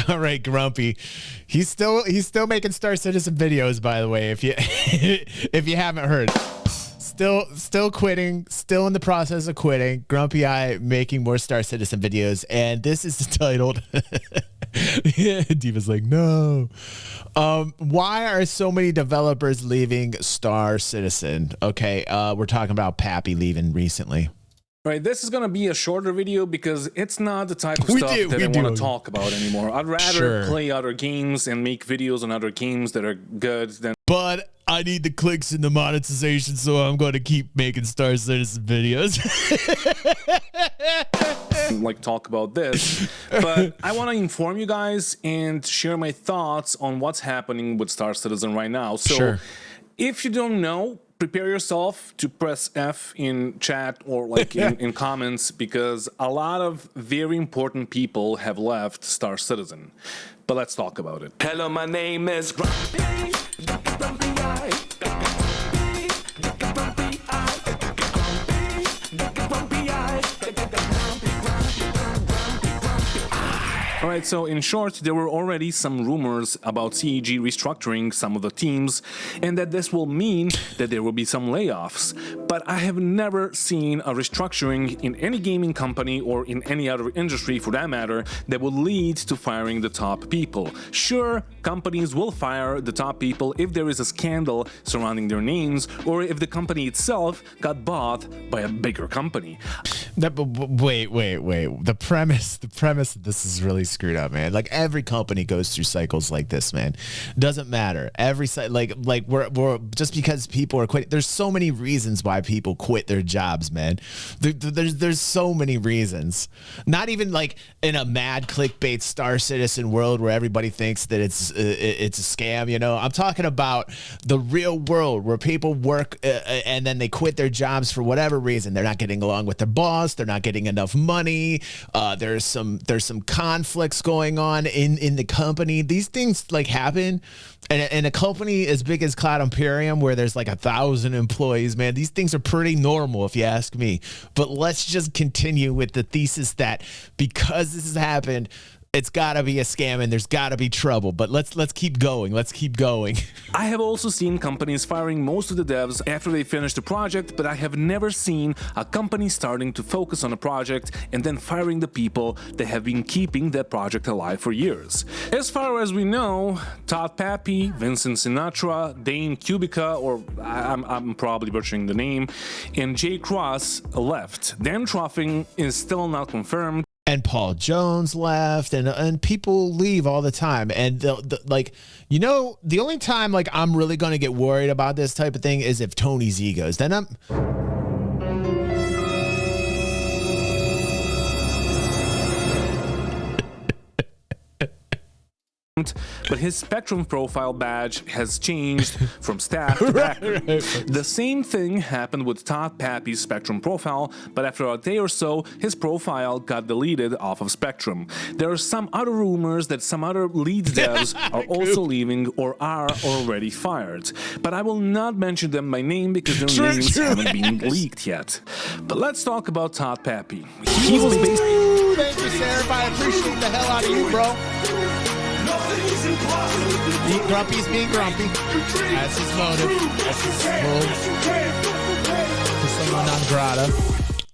All right, Grumpy. He's still making Star Citizen videos, by the way, if you if you haven't heard. Still quitting, still in the process of quitting. GrumpyEye making more Star Citizen videos, and this is titled Diva's like, no. Why are so many developers leaving Star Citizen? Okay, we're talking about Papy leaving recently. Right, this is going to be a shorter video because it's not the type of stuff that I want to talk about anymore. I'd rather play other games and make videos on other games that are good than... But I need the clicks and the monetization, so I'm going to keep making Star Citizen videos. like talk about this, but I want to inform you guys and share my thoughts on what's happening with Star Citizen right now. So if you don't know, prepare yourself to press F in chat or like in comments, because a lot of very important people have left Star Citizen. But let's talk about it. Hello, my name is GrumpyEye. Alright, so in short, there were already some rumors about CEG restructuring some of the teams, and that this will mean that there will be some layoffs. But I have never seen a restructuring in any gaming company or in any other industry for that matter that would lead to firing the top people. Sure, companies will fire the top people if there is a scandal surrounding their names, or if the company itself got bought by a bigger company. Wait. The premise of this is really screwed up, man. Like, every company goes through cycles like this, man. Doesn't matter. Every like we're just because people are quitting. There's so many reasons why people quit their jobs, man. There's so many reasons. Not even like in a mad clickbait Star Citizen world where everybody thinks that it's a scam, you know. I'm talking about the real world where people work and then they quit their jobs for whatever reason. They're not getting along with their boss. They're not getting enough money. There's some conflicts going on in the company. These things like happen, and a company as big as Cloud Imperium where there's like 1,000 employees, man, these things are pretty normal if you ask me. But let's just continue with the thesis that because this has happened, it's got to be a scam and there's got to be trouble. But let's keep going. Let's keep going. I have also seen companies firing most of the devs after they finish the project, but I have never seen a company starting to focus on a project and then firing the people that have been keeping that project alive for years. As far as we know, Todd Papy, Vincent Sinatra, Dane Kubica, or I'm probably butchering the name, and Jay Cross left. Dan Truffing is still not confirmed. And Paul Jones left, and people leave all the time. And like, you know, the only time like I'm really going to get worried about this type of thing is if Tony Z goes. Then I'm... But his Spectrum profile badge has changed from staff to backer. The same thing happened with Todd Papy's Spectrum profile, but after a day or so, his profile got deleted off of Spectrum. There are some other rumors that some other lead devs are also leaving or are already fired. But I will not mention them by name because their names haven't been leaked yet. But let's talk about Todd Papy. He was basically... Thank you, Sarah. I appreciate the hell out of you, bro. Grumpy's being grumpy. That's his motive. That's his persona non grata.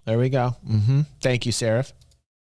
There we go. Thank you, Seraph.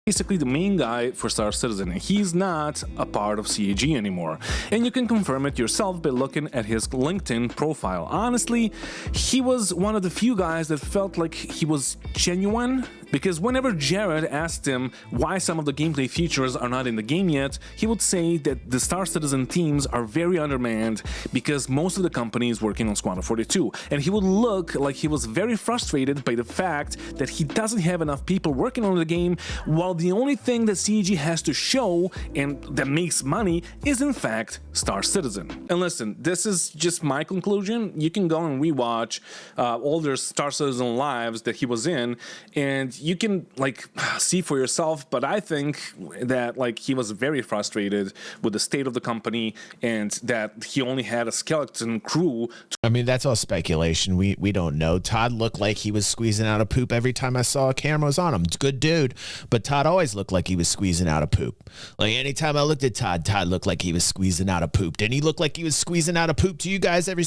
Basically the main guy for Star Citizen, and he's not a part of CEG anymore. And you can confirm it yourself by looking at his LinkedIn profile. Honestly, he was one of the few guys that felt like he was genuine, because whenever Jared asked him why some of the gameplay features are not in the game yet, he would say that the Star Citizen teams are very undermanned because most of the company is working on Squadron 42, and he would look like he was very frustrated by the fact that he doesn't have enough people working on the game, while the only thing that CEG has to show and that makes money is in fact Star Citizen. And listen, this is just my conclusion. You can go and rewatch older Star Citizen lives that he was in, and you can like see for yourself. But I think that like he was very frustrated with the state of the company and that he only had a skeleton crew. I mean, that's all speculation. We don't know. Todd looked like he was squeezing out a poop every time I saw cameras on him. Good dude, but Todd Todd always looked like he was squeezing out a poop. Like anytime I looked at Todd, Todd looked like he was squeezing out a poop. Didn't he look like he was squeezing out a poop to you guys every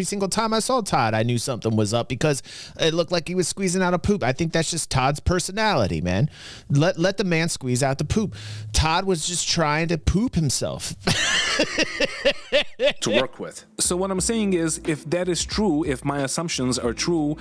single time I saw Todd? I knew something was up because it looked like he was squeezing out a poop. I think that's just Todd's personality, man. Let the man squeeze out the poop. Todd was just trying to poop himself. To work with. So what I'm saying is, if that is true, if my assumptions are true,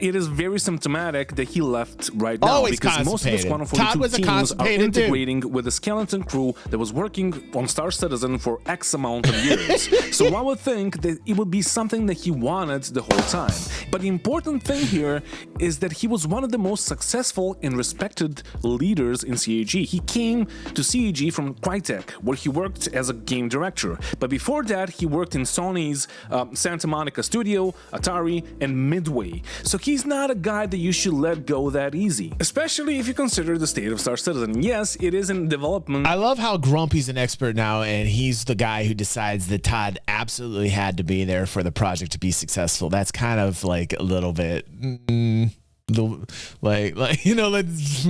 it is very symptomatic that he left right now. Always because most of the Squadron 42 teams are integrating with the skeleton crew that was working on Star Citizen for X amount of years. So one would think that it would be something that he wanted the whole time. But the important thing here is that he was one of the most successful and respected leaders in CAG. He came to CAG from Crytek, where he worked as a game director. But before that, he worked in Sony's Santa Monica studio, Atari, and Midway. So he's not a guy that you should let go that easy, especially if you consider the state of Star Citizen. Yes, it is in development. I love how Grumpy's an expert now, and he's the guy who decides that Todd absolutely had to be there for the project to be successful. That's kind of like a little bit, like you know, let's.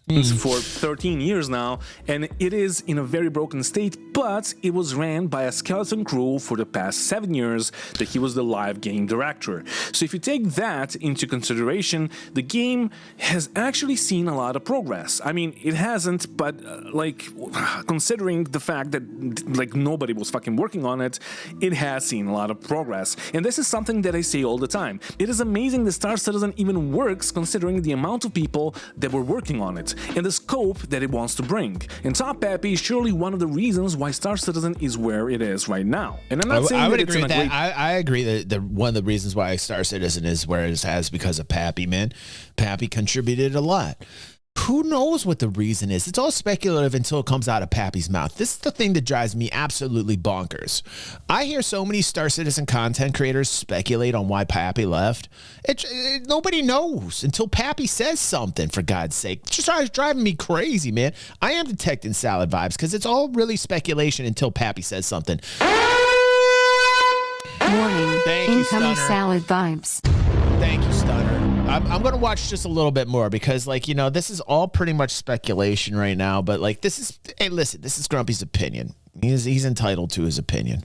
For 13 years now, and it is in a very broken state, but it was ran by a skeleton crew for the past 7 years that he was the live game director. So if you take that into consideration, the game has actually seen a lot of progress. I mean, it hasn't, but like, considering the fact that like nobody was fucking working on it, it has seen a lot of progress. And this is something that I say all the time. It is amazing that Star Citizen even works considering the amount of people that were working on it and the scope that it wants to bring. And Todd Papy is surely one of the reasons why Star Citizen is where it is right now. And I'm not saying I would that agree with that. great... I agree that one of the reasons why Star Citizen is where it is because of Papy, man. Papy contributed a lot. Who knows what the reason is? It's all speculative until it comes out of Pappy's mouth. This is the thing that drives me absolutely bonkers. I hear so many Star Citizen content creators speculate on why Papy left. Nobody knows until Papy says something, for God's sake. It just starts driving me crazy, man. I am detecting salad vibes because it's all really speculation until Papy says something. Warning. Thank you, Incoming Stunner. salad vibes. Thank you, Stunner. I'm going to watch just a little bit more because, like, you know, this is all pretty much speculation right now. But, like, this is, hey, listen, this is Grumpy's opinion. He's entitled to his opinion.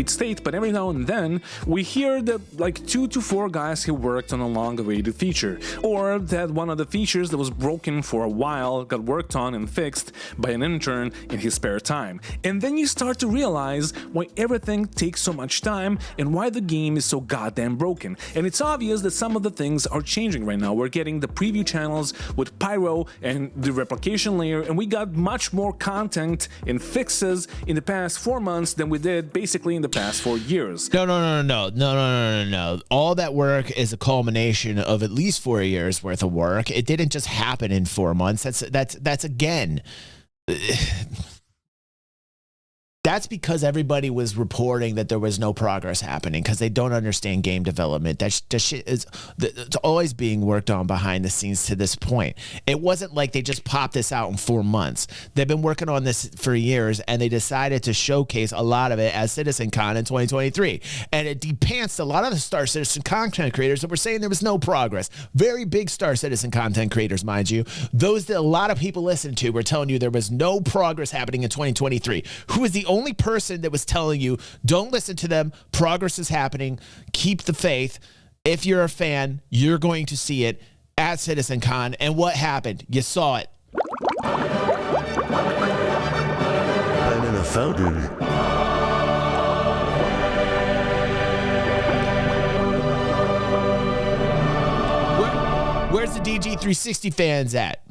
State, but every now and then we hear that like 2 to 4 guys who worked on a long-awaited feature, or that one of the features that was broken for a while got worked on and fixed by an intern in his spare time. And then you start to realize why everything takes so much time and why the game is so goddamn broken. And it's obvious that some of the things are changing right now. We're getting the preview channels with Pyro and the replication layer, and we got much more content and fixes in the past 4 months than we did basically in the past 4 years. No. All that work is a culmination of at least 4 years worth of work. It didn't just happen in 4 months. That's again. That's because everybody was reporting that there was no progress happening because they don't understand game development. That shit is it's always being worked on behind the scenes to this point. It wasn't like they just popped this out in 4 months. They've been working on this for years, and they decided to showcase a lot of it as CitizenCon in 2023. And it depantsed a lot of the Star Citizen content creators that were saying there was no progress. Very big Star Citizen content creators, mind you. Those that a lot of people listened to were telling you there was no progress happening in 2023. Who is the only person that was telling you, don't listen to them, progress is happening, keep the faith. If you're a fan, you're going to see it at CitizenCon. And what happened? You saw it. I'm in a fountain. Where's the DG360 fans at?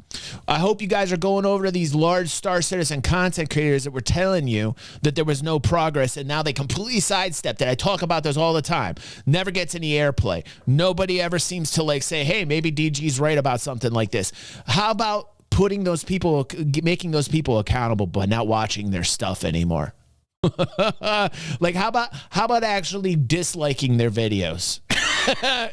I hope you guys are going over to these large Star Citizen content creators that were telling you that there was no progress, and now they completely sidestepped it. I talk about those all the time. Never gets any airplay. Nobody ever seems to like say, hey, maybe DG's right about something like this. How about putting those people, making those people accountable, but not watching their stuff anymore? Like, how about actually disliking their videos?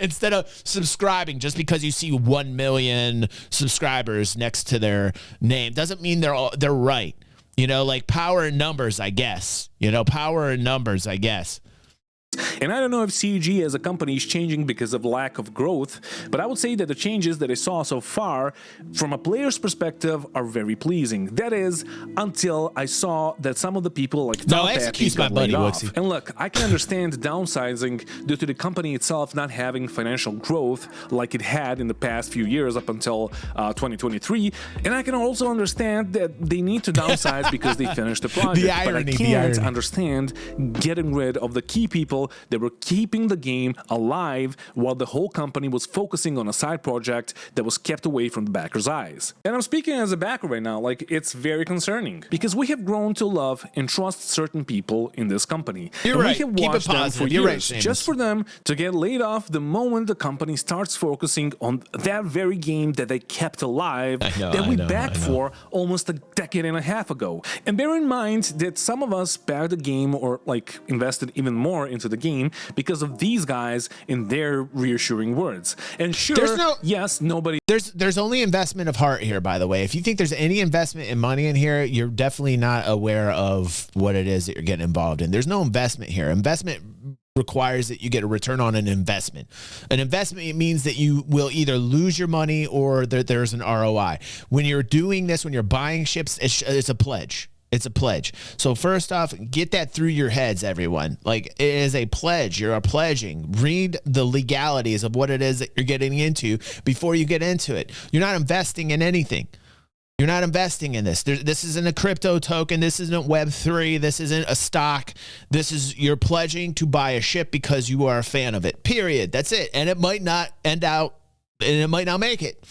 Instead of subscribing just because you see 1 million subscribers next to their name doesn't mean they're right. You know, like power in numbers, I guess. You know, power in numbers, I guess. And I don't know if CEG as a company is changing because of lack of growth, but I would say that the changes that I saw so far from a player's perspective are very pleasing. That is, until I saw that some of the people like Todd Papy got laid off. And look, I can understand downsizing due to the company itself not having financial growth like it had in the past few years up until 2023. And I can also understand that they need to downsize because they finished the project. But I can't understand getting rid of the key people that were keeping the game alive while the whole company was focusing on a side project that was kept away from the backers' eyes. And I'm speaking as a backer right now, like it's very concerning because we have grown to love and trust certain people in this company. You're right. We have watched them for years, just for them to get laid off the moment the company starts focusing on that very game that they kept alive that we backed for almost a decade and a half ago. And bear in mind that some of us backed the game or like invested even more into the game because of these guys in their reassuring words. And sure, there's only investment of heart here, by the way. If you think there's any investment in money in here, you're definitely not aware of what it is that you're getting involved in. There's no investment here. Investment requires that you get a return on an investment. An investment means that you will either lose your money or there's an ROI. When you're doing this, when you're buying ships, it's a pledge. It's a pledge. So first off, get that through your heads, everyone. Like, it is a pledge. You're pledging. Read the legalities of what it is that you're getting into before you get into it. You're not investing in anything. You're not investing in this. This isn't a crypto token. This isn't Web3. This isn't a stock. You're pledging to buy a ship because you are a fan of it. Period. That's it. And it might not end out, and it might not make it.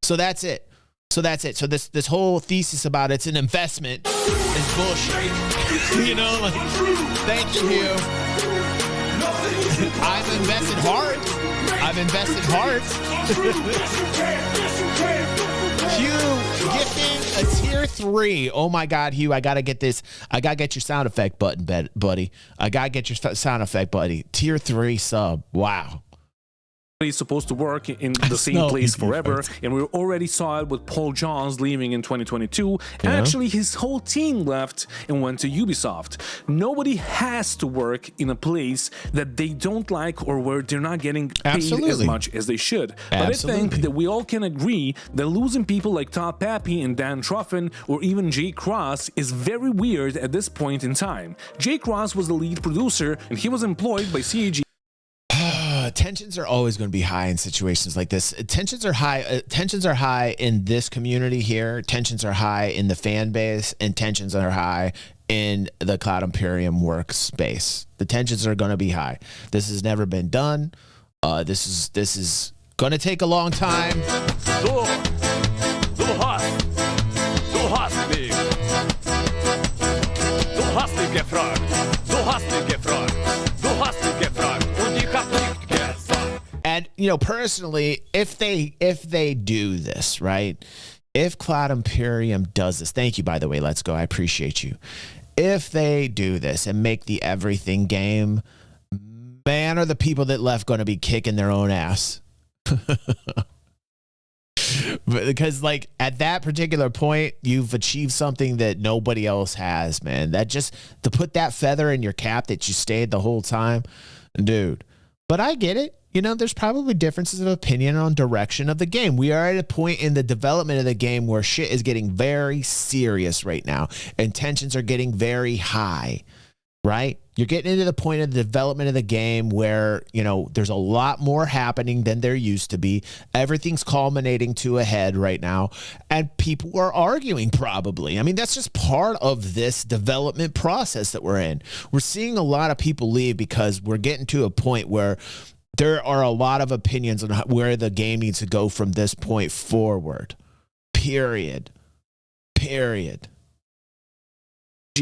So that's it. So this whole thesis about it's an investment is bullshit. You know, like, thank you. I've invested hard. Hugh gifting a tier 3. Oh my God, Hugh, I gotta get this. I gotta get your sound effect button, buddy. I gotta get your sound effect, buddy. Tier 3 sub. Wow. He's supposed to work in the same place forever, and we already saw it with Paul Johns leaving in 2022. Actually, his whole team left and went to Ubisoft. Nobody has to work in a place that they don't like or where they're not getting paid as much as they should. But I think that we all can agree that losing people like Todd Papy and Dan Truffin or even Jay Cross is very weird at this point in time. Jay Cross was the lead producer, and he was employed by CEG. Tensions are always going to be high in situations like this. Tensions are high. Tensions are high in this community here. Tensions are high in the fan base, and tensions are high in the Cloud Imperium workspace. The tensions are going to be high. This has never been done. This is going to take a long time. And, you know, personally, if they do this, right? If Cloud Imperium does this, thank you, by the way, let's go. I appreciate you. If they do this and make the everything game, man, are the people that left going to be kicking their own ass. Because, like, at that particular point, you've achieved something that nobody else has, man. That just, to put that feather in your cap that you stayed the whole time, dude. But I get it. You know, there's probably differences of opinion on direction of the game. We are at a point in the development of the game where shit is getting very serious right now, and tensions are getting very high, right? You're getting into the point of the development of the game where, you know, there's a lot more happening than there used to be. Everything's culminating to a head right now, and people are arguing probably. I mean, that's just part of this development process that we're in. We're seeing a lot of people leave because we're getting to a point where there are a lot of opinions on where the game needs to go from this point forward. Period.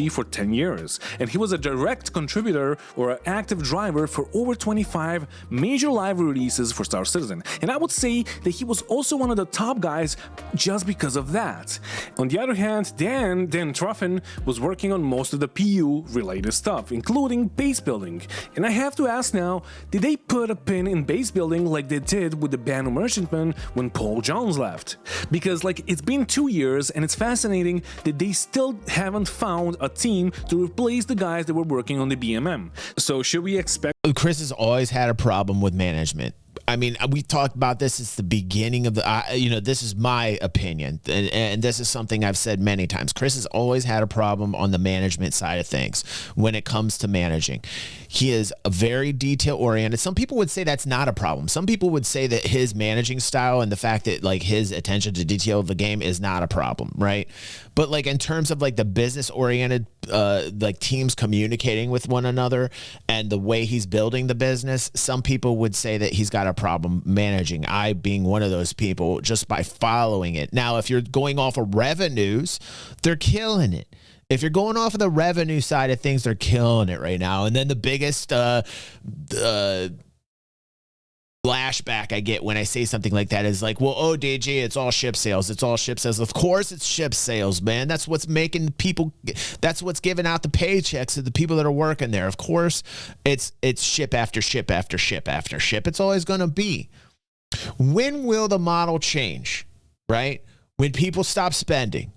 For 10 years, and he was a direct contributor or an active driver for over 25 major live releases for Star Citizen, and I would say that he was also one of the top guys just because of that. On the other hand, Dan Truffin was working on most of the PU related stuff, including base building, and I have to ask now, did they put a pin in base building like they did with the Banu Merchantman when Paul Johns left? Because, like, it's been 2 years, and it's fascinating that they still haven't found a team to replace the guys that were working on the BMM. So should we expect... Chris has always had a problem with management. I mean, we talked about this since the beginning of the, this is my opinion. And this is something I've said many times. Chris has always had a problem on the management side of things when it comes to managing. He is a very detail oriented. Some people would say that's not a problem. Some people would say that his managing style and the fact that like his attention to detail of the game is not a problem, right? But like in terms of like the business oriented, like teams communicating with one another and the way he's building the business, some people would say that he's got a problem managing. I being one of those people, just by following it. Now, if you're going off of revenues, they're killing it. If you're going off of the revenue side of things, they're killing it right now. And then the biggest flashback I get when I say something like that is like, well, oh, DG, it's all ship sales. It's all ship sales. Of course it's ship sales, man. That's what's making people, that's what's giving out the paychecks to the people that are working there. Of course, it's ship after ship after ship after ship. It's always going to be. When will the model change, right? When people stop spending.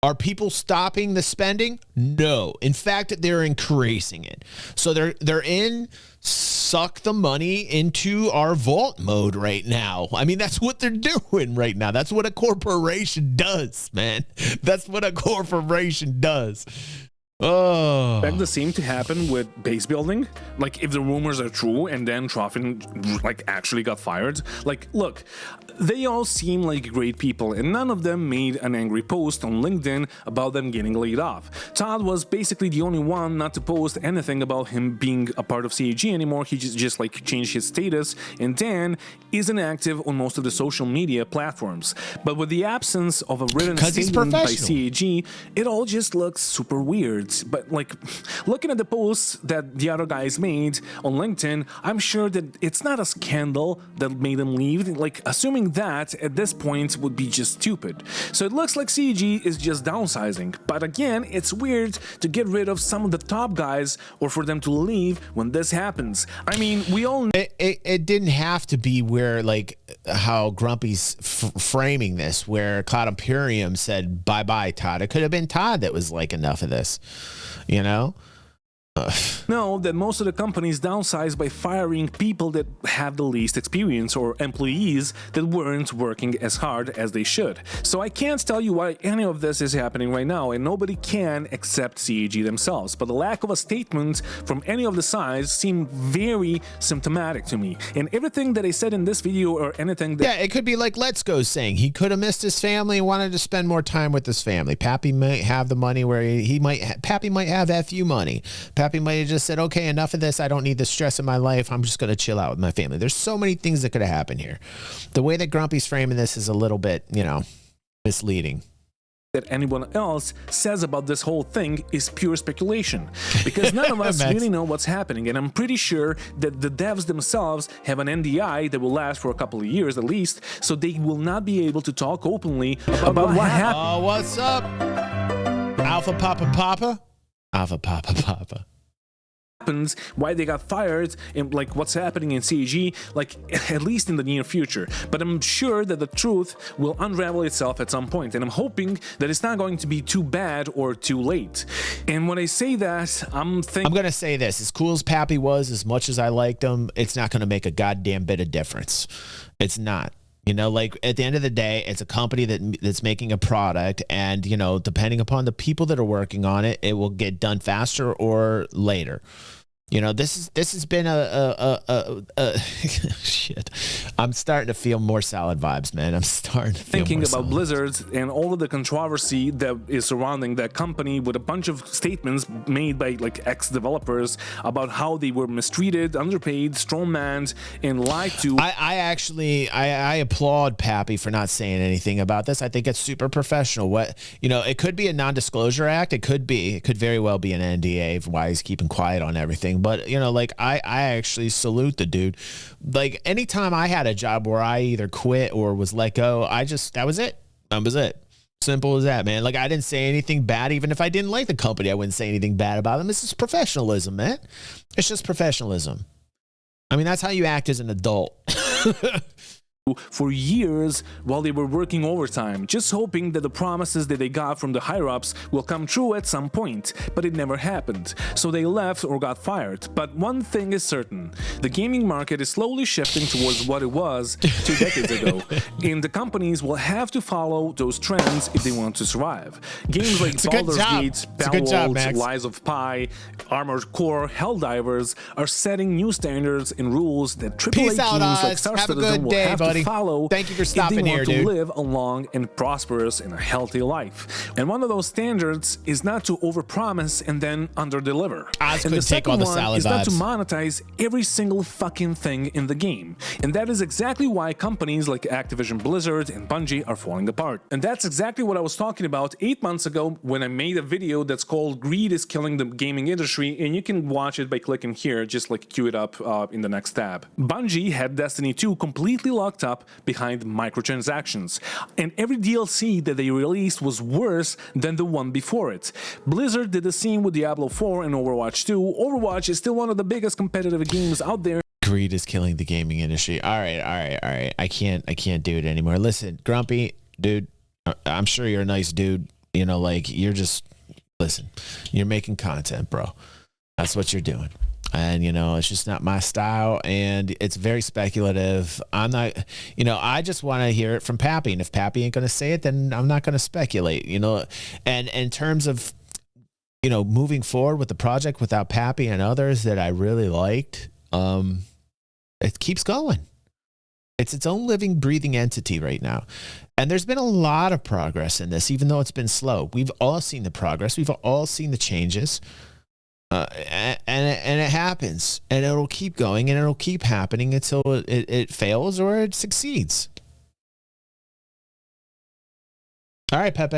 Are people stopping the spending? No. In fact, they're increasing it. So they're in suck the money into our vault mode right now. I mean, that's what they're doing right now. That's what a corporation does, man. That's what a corporation does. Oh. Expect the same to happen with base building? Like, if the rumors are true and then Troffin, like, actually got fired? Like, look, they all seem like great people and none of them made an angry post on LinkedIn about them getting laid off. Todd was basically the only one not to post anything about him being a part of CAG anymore. He just like changed his status, and Dan isn't active on most of the social media platforms. But with the absence of a written statement by CAG, it all just looks super weird. But like, looking at the posts that the other guys made on LinkedIn, I'm sure that it's not a scandal that made them leave. Like, assuming that at this point would be just stupid. So it looks like CAG is just downsizing. But again, it's weird to get rid of some of the top guys or for them to leave when this happens. I mean, we all know it didn't have to be where, like, how Grumpy's framing this, where Cloud Imperium said bye-bye, Todd. It could have been Todd that was like, enough of this, you know? know that most of the companies downsize by firing people that have the least experience or employees that weren't working as hard as they should. So I can't tell you why any of this is happening right now, and nobody can except CAG themselves. But the lack of a statement from any of the sides seemed very symptomatic to me. And everything that I said in this video or anything that... Yeah, it could be like Let's Go saying he could have missed his family and wanted to spend more time with his family. Pappy might have the money where Pappy might have FU money. Pappy might have just said, okay, enough of this. I don't need the stress in my life. I'm just going to chill out with my family. There's so many things that could have happened here. The way that Grumpy's framing this is a little bit, misleading. That anyone else says about this whole thing is pure speculation, because none of us really know what's happening, and I'm pretty sure that the devs themselves have an NDI that will last for a couple of years at least, so they will not be able to talk openly about what happened. Oh, what's up? Alpha Papa Papa? Alpha Papa Papa. Happens, why they got fired, and like what's happening in CAG, like at least in the near future. But I'm sure that the truth will unravel itself at some point, and I'm hoping that it's not going to be too bad or too late. And when I say that, I'm gonna say this: as cool as Pappy was, as much as I liked him, it's not gonna make a goddamn bit of difference. It's not. Like at the end of the day, it's a company that's making a product, and depending upon the people that are working on it, it will get done faster or later. This has been shit. I'm starting to feel more Salad vibes, man. I'm starting to feel thinking about Blizzard and all of the controversy that is surrounding that company, with a bunch of statements made by like ex-developers about how they were mistreated, underpaid, strongmanned, and lied to. I applaud Pappy for not saying anything about this. I think it's super professional. It could be a non-disclosure act. It could very well be an NDA for why he's keeping quiet on everything. But, I actually salute the dude. Like, anytime I had a job where I either quit or was let go, that was it. That was it. Simple as that, man. Like, I didn't say anything bad. Even if I didn't like the company, I wouldn't say anything bad about them. This is professionalism, man. It's just professionalism. I mean, that's how you act as an adult. for years while they were working overtime, just hoping that the promises that they got from the higher-ups will come true at some point, but it never happened, so they left or got fired. But one thing is certain, the gaming market is slowly shifting towards what it was 2 decades ago, and the companies will have to follow those trends if they want to survive. Games like Baldur's Gate, Palworld, Lies of Pi, Armored Core, Helldivers are setting new standards and rules that AAA teams like Star Citizen will have to follow. Thank you for stopping here, dude. To live a long and prosperous and a healthy life. And one of those standards is not to overpromise and then underdeliver. And the second one is not to monetize every single fucking thing in the game. And that is exactly why companies like Activision Blizzard and Bungie are falling apart. And that's exactly what I was talking about 8 months ago when I made a video that's called Greed is Killing the Gaming Industry, and you can watch it by clicking here, just like queue it up in the next tab. Bungie had Destiny 2 completely locked up behind microtransactions, and every DLC that they released was worse than the one before it. Blizzard did the same with Diablo 4 and Overwatch 2. Overwatch is still one of the biggest competitive games out there. Greed is killing the gaming industry. All right. I can't do it anymore. Listen, Grumpy, dude, I'm sure you're a nice dude. You know, like, you're just, listen, you're making content, bro. That's what you're doing. And, you know, it's just not my style, and it's very speculative. I'm not, you know, I just want to hear it from Papy, and if Papy ain't going to say it, then I'm not going to speculate, you know. And in terms of, you know, moving forward with the project without Papy and others that I really liked, it keeps going. It's its own living, breathing entity right now. And there's been a lot of progress in this, even though it's been slow. We've all seen the progress. We've all seen the changes. And it happens, and it'll keep going, and it'll keep happening until it fails or it succeeds. All right, Pepe.